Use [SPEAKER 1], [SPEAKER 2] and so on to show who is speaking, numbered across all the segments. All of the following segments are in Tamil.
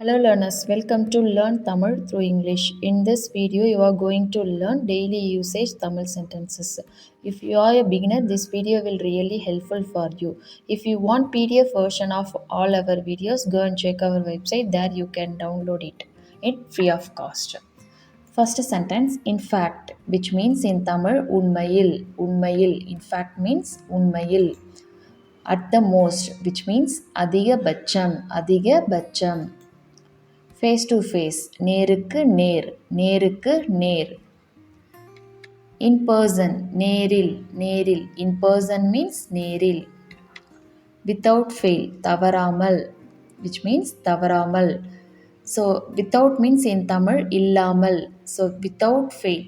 [SPEAKER 1] Hello learners, welcome to Learn Tamil through English. In this video, you are going to learn daily usage Tamil sentences. If you are a beginner, this video will really helpful for you. If you want PDF version of all our videos, go and check our website. There you can download it free of cost. First sentence, in fact, which means in Tamil, unmayil. Unmayil, in fact means unmayil. At the most, which means அதிகபட்சம். அதிகபட்சம். ஃபேஸ் டு ஃபேஸ், நேருக்கு நேர். நேருக்கு நேர். இன் பர்சன், நேரில். நேரில். இன் பர்சன் மீன்ஸ் நேரில். வித்தவுட் ஃபெயில், தவறாமல், விச் மீன்ஸ் தவறாமல். So without means in Tamil இல்லாமல். So without fail,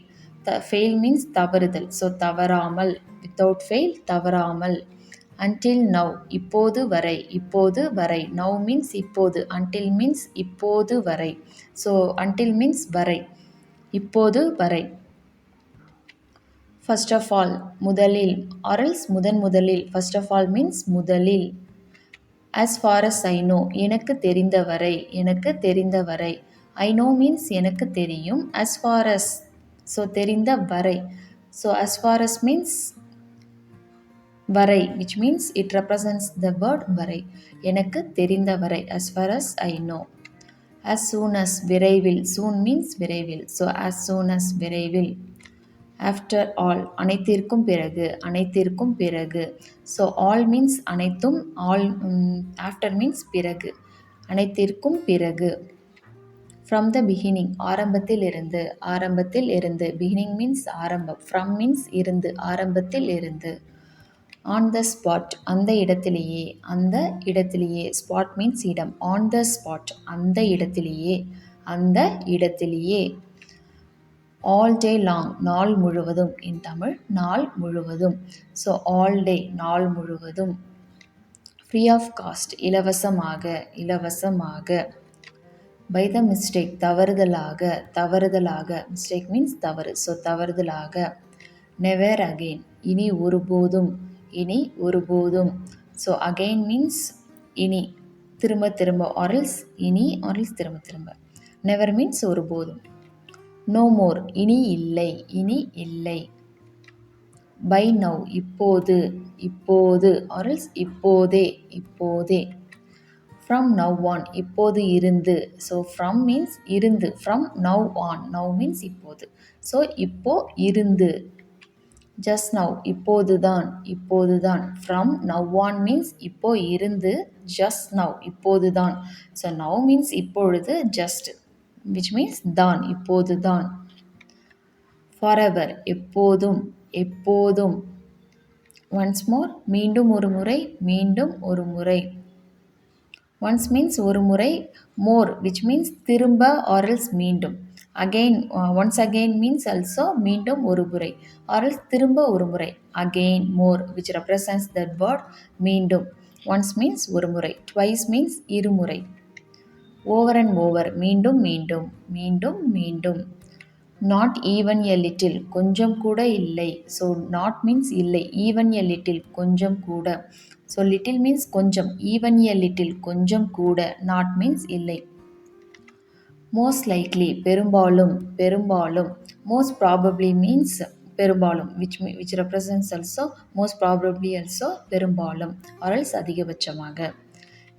[SPEAKER 1] fail means தவறுதல். ஸோ தவறாமல், வித்தவுட் ஃபெயில் தவறாமல். until now, இப்போது வரை. இப்போது வரை. now means இப்போது. until means இப்போது வரை. so until means வரை. இப்போது வரை. first of all, முதலில் or else முதலில். first of all means முதலில். as far as I know, எனக்கு தெரிந்தவரை. எனக்கு தெரிந்தவரை. I know means எனக்கு தெரியும். as far as, so தெரிந்த வரை. so as far as means வரை, which means it represents the word வரை. எனக்கு தெரிந்தவரை. as far as I know. as soon as, விரைவில். soon means விரைவில். so as soon as, விரைவில். after all, அனைத்திற்கும் பிறகு. அனைத்திற்கும் பிறகு. so all means அனைத்தும். all after means பிறகு. அனைத்திற்கும் பிறகு. from the beginning, ஆரம்பத்தில் இருந்து. ஆரம்பத்தில் இருந்து. beginning means ஆரம்பம். from means இருந்து. ஆரம்பத்தில் இருந்து. on the spot, அந்த இடத்திலேயே. அந்த இடத்திலேயே. spot means இடம். on the spot, அந்த இடத்திலேயே. அந்த இடத்திலேயே. all day long, நாள் முழுவதும். in தமிழ் நாள் முழுவதும். so all day, நாள் முழுவதும். free of cost, இலவசமாக. இலவசமாக. by the mistake, தவறுதலாக. தவறுதலாக. mistake means தவறு. so தவறுதலாக. never again, இனி ஒருபோதும். இனி ஒருபோதும். ஸோ அகெயின் மீன்ஸ் இனி. திரும்ப திரும்ப. ஆரல்ஸ் இனி, ஆரல்ஸ் திரும்ப திரும்ப. நெவர் மீன்ஸ் ஒருபோதும். நோ மோர், இனி இல்லை. இனி இல்லை. பை நவ், இப்போது. இப்போது. ஆரல்ஸ் இப்போதே. இப்போதே. ஃப்ரம் நவ் ஆன், இப்போது இருந்து. ஸோ ஃப்ரம் மீன்ஸ் இருந்து. From now on, now means இப்போது. ஸோ இப்போ இருந்து. just now, இப்போதுதான். இப்போதுதான். from now on means இப்போ இருந்து. just now, இப்போதுதான். so now means இப்பொழுது. just, which means தான். இப்போதுதான். forever, எப்போதும். எப்போதும். once more, மீண்டும் ஒரு முறை. மீண்டும் ஒரு முறை. once means ஒரு முறை. more, which means திரும்ப or else மீண்டும். again, once again means also மீண்டும் ஒரு முறை or else திரும்ப ஒரு முறை. again, more, which represents that word மீண்டும். once means ஒரு முறை. twice means இருமுறை. over and over, மீண்டும் மீண்டும். மீண்டும் மீண்டும். not even a little, கொஞ்சம் கூட இல்லை. so not means இல்லை. even a little, கொஞ்சம் கூட. so little means கொஞ்சம். even a little, கொஞ்சம் கூட. not means இல்லை. most likely, பெரும்பாலும். பெரும்பாலும். most probably means பெரும்பாலும், which represents also most probably also பெரும்பாலும் or else அதிகபட்சமாக.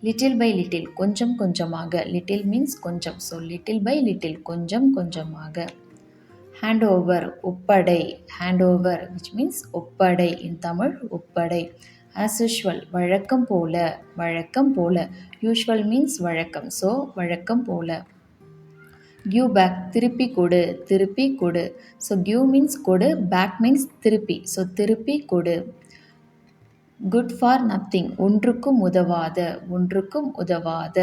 [SPEAKER 1] little by little, கொஞ்சம் கொஞ்சமாக. little means கொஞ்சம். so little by little, கொஞ்சம் கொஞ்சமாக. hand over, ஒப்படை. hand over, which means ஒப்படை. in Tamil ஒப்படை. as usual, வழக்கம் போல. வழக்கம் போல. usual means வழக்கம். so வழக்கம் போல. give back, திருப்பி கொடு. திருப்பி கொடு. so give means கொடு. back means திருப்பி. so திருப்பி கொடு. good for nothing, ஒன்றுக்கும் உதவாத. ஒன்றுக்கும் உதவாத.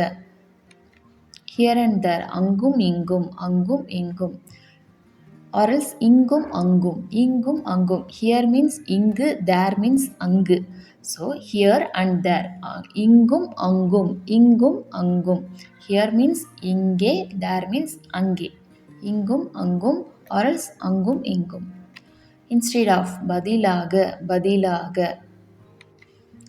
[SPEAKER 1] here and there, அங்கும் இங்கும். அங்கும் இங்கும். or else இங்கும் அங்கும். இங்கும் அங்கும். here means இங்கு. there means அங்கு. so here and there, இங்கும் அங்கும். இங்கும் அங்கும். here means இங்கே. there means அங்கே. இங்கும் அங்கும் or else அங்கும் இங்கும். instead of, பதிலாக. பதிலாக.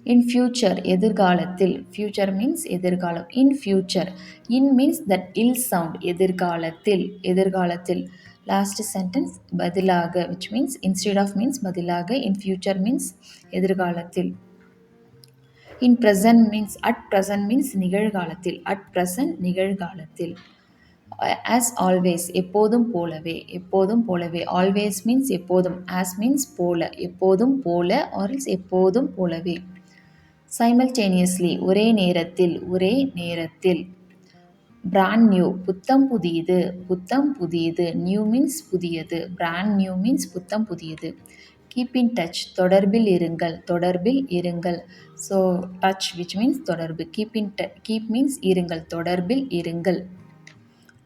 [SPEAKER 1] In future, எதிர்காலத்தில். Future means எதிர்காலம். In future. In means that ill sound. எதிர்காலத்தில். எதிர்காலத்தில். Last sentence பதிலாக, which means instead of means பதிலாக. In future means எதிர்காலத்தில். In present means at present means நிகழ்காலத்தில். At present நிகழ்காலத்தில். As always எப்போதும் போலவே. எப்போதும் போலவே. Always means எப்போதும். As means போல. எப்போதும் போல or else எப்போதும் போலவே. Simultaneously ஒரே நேரத்தில். ஒரே நேரத்தில். Brand new புத்தம் புதியது. புத்தம் புதியது. New means புதியது. Brand new means புத்தம் புதியது. Keep in touch தொடர்பில் இருங்கள். தொடர்பில் இருங்கள். So touch which means தொடர்பு. Keep means இருங்கள். தொடர்பில் இருங்கள்.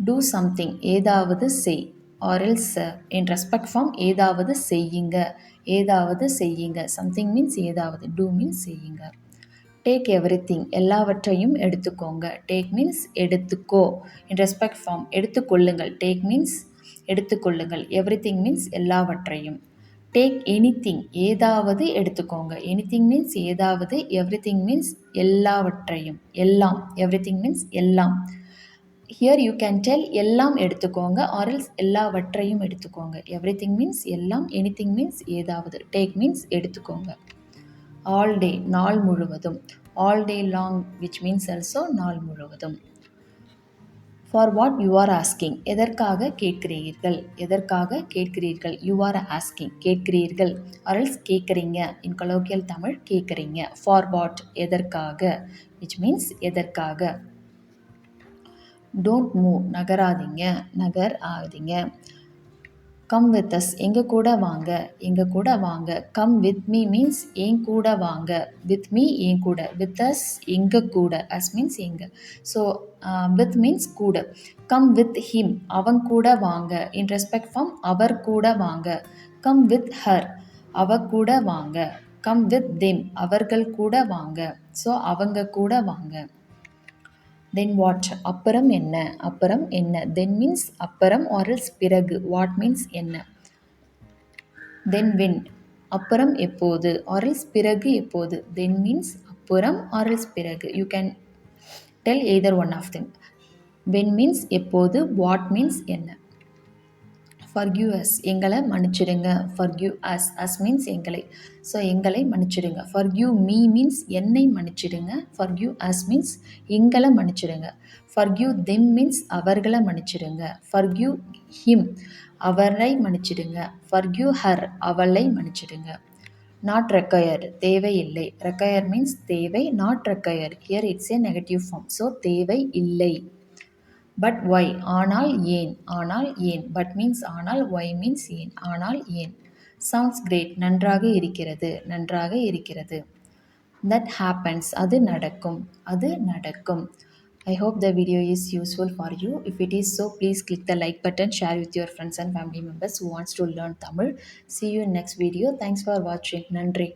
[SPEAKER 1] Do something ஏதாவது செய். Or else in respect form ஏதாவது செய்யுங்க. ஏதாவது செய்யுங்க. Something means ஏதாவது. Do means செய்யுங்க. Take everything எல்லாவற்றையும் எடுத்துக்கோங்க. Take means எடுத்துக்கோ. In respect form எடுத்துக்கொள்ளுங்கள். Take means எடுத்துக்கொள்ளுங்கள். Everything means எல்லாவற்றையும். Take anything ஏதாவது எடுத்துக்கோங்க. Anything means ஏதாவது. Everything means எல்லாவற்றையும். எல்லாம். Everything means எல்லாம். Here you can tell எல்லாம் எடுத்துக்கோங்க or else எல்லாவற்றையும் எடுத்துக்கோங்க. Everything means எல்லாம். Anything means ஏதாவது. Take means எடுத்துக்கோங்க. All day நாள் முழுவதும். All day long which means also நாள் முழுவதும். For what you are asking எதற்காக கேட்கிறீர்கள். எதற்காக கேட்கிறீர்கள். You are asking கேட்கிறீர்கள் or else கேட்குறீங்க. In colloquial தமிழ் கேட்குறீங்க. For what எதற்காக which means எதற்காக. Don't move நகராதீங்க. Nagar ஆதீங்க. Come with us எங்க கூட வாங்க. எங்க கூட வாங்க. Come with me means என் கூட வாங்க. With me என் கூட. With us எங்க கூட. Us means எங்க. So with means கூட. Come with him அவன் கூட வாங்க. In respect form அவர் கூட வாங்க. Come with her அவ கூட வாங்க. Come with them அவர்கள் கூட வாங்க. So அவங்க கூட வாங்க. Then what அப்புறம் என்ன. அப்புறம் என்ன. Then means அப்புறம் or else பிறகு. What means என்ன. Then when அப்புறம் எப்போது or else பிறகு எப்போது. Then means அப்புறம் or else பிறகு. You can tell either one of them. When means எப்போது. What means என்ன. Forgive us எங்களை மன்னிச்சிடுங்க. Forgive us. Us means எங்களை. ஸோ எங்களை மன்னிச்சிடுங்க. Forgive me means என்னை மன்னிச்சிடுங்க. Forgive us means எங்களை மன்னிச்சிடுங்க. Forgive them means அவர்களை மன்னிச்சிடுங்க. Forgive him அவரை மன்னிச்சிடுங்க. Forgive her அவளை மன்னிச்சிடுங்க. Not required தேவையில்லை. Require means தேவை. Not required here it's a negative form. So தேவை இல்லை. But why ஆனால் ஏன். ஆனால் ஏன். But means ஆனால். Why means ஏன். ஆனால் ஏன். Sounds great நன்றாக இருக்கிறது. நன்றாக இருக்கிறது. That happens அது நடக்கும். அது நடக்கும். I hope the video is useful for you. If it is so, please click the like button, share with your friends and family members who wants to learn Tamil. See you in next video. Thanks for watching. நன்றி.